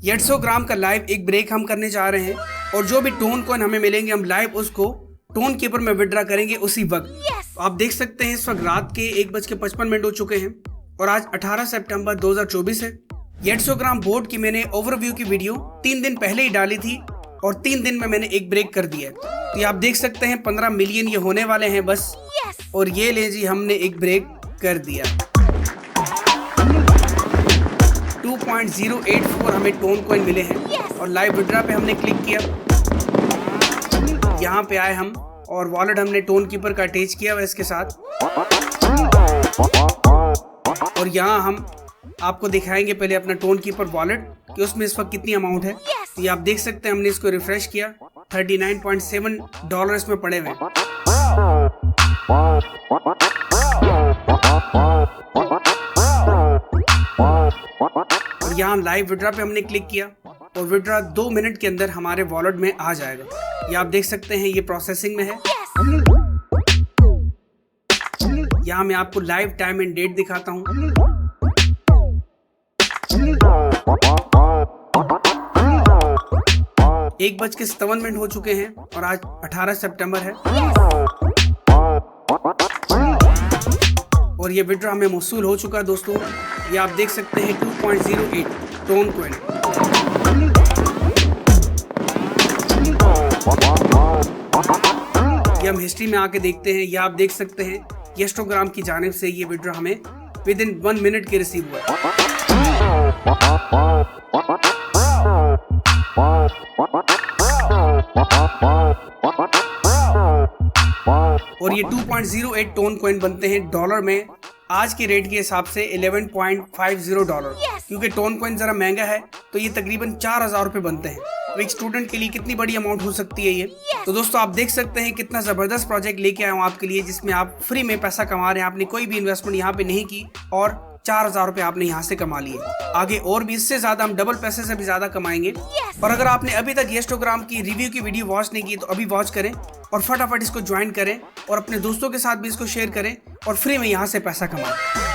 800 ग्राम का लाइव एक ब्रेक हम करने जा रहे हैं और जो भी टोन कॉइन हमें मिलेंगे हम लाइव उसको टोन कीपर में विड्रॉ करेंगे उसी वक्त। तो आप देख सकते हैं इस वक्त रात के 1:55 हो चुके हैं और आज 18 सितंबर 2024 है। 800 ग्राम बोर्ड की मैंने ओवरव्यू की वीडियो 3 दिन पहले ही डाली थी और 3 दिन में मैंने एक ब्रेक कर दिया है। तो ये आप देख सकते हैं 15 मिलियन ये होने वाले हैं बस। और ये ले जी हमने एक ब्रेक कर दिया। 2.084 हमें टोन कॉइन मिले हैं और लाइव विड्रॉ पे हमने क्लिक किया। यहाँ पे आए हम और वॉलेट हमने टोन कीपर का अटैच किया हुआ इसके साथ और यहाँ हम आपको दिखाएंगे पहले अपना टोन कीपर वॉलेट कि उसमें इस वक्त कितनी अमाउंट है। तो ये आप देख सकते हैं हमने इसको रिफ्रेश किया, $39.7 इसमें पड़े हुए हैं। और यहाँ लाइव विड्रॉ पे हमने क्लिक किया और विड्रॉ 2 मिनट के अंदर हमारे वॉलेट में आ जाएगा। ये आप देख सकते हैं ये प्रोसेसिंग में है। यहाँ मैं आपको लाइव टाइम एंड डेट दिखाता हूँ। एक 1:57 हो चुके हैं और आज 18 सितंबर है और ये विड्रॉ हमें मौसूल हो चुका है दोस्तों। ये आप देख सकते हैं 2.08 टोन कॉइन। ये हम हिस्ट्री में आके देखते हैं। ये आप देख सकते हैं 800 ग्राम की जानिब से ये विड्रॉ हमें विदिन 1 मिनट के रिसीव हुआ है। और ये 2.08 टोन कॉइन बनते हैं डॉलर में आज के रेट के हिसाब से $11.50। क्योंकि टोन कॉइन जरा महंगा है तो ये तकरीबन 4000 रुपए बनते हैं। तो एक स्टूडेंट के लिए कितनी बड़ी अमाउंट हो सकती है ये। तो दोस्तों आप देख सकते हैं कितना जबरदस्त प्रोजेक्ट लेके आया हूँ आपके लिए, जिसमें आप फ्री में पैसा कमा रहे हैं। आपने कोई भी इन्वेस्टमेंट यहाँ पे नहीं की और 4000 रुपए आपने यहाँ से कमा लिए। आगे और भी इससे ज्यादा हम डबल पैसे से भी ज्यादा कमाएंगे। और अगर आपने अभी तक 800 ग्राम की रिव्यू की वीडियो वॉच नहीं की तो अभी वॉच करें और फटाफट इसको ज्वाइन करें और अपने दोस्तों के साथ भी इसको शेयर करें और फ्री में यहाँ से पैसा कमाएं।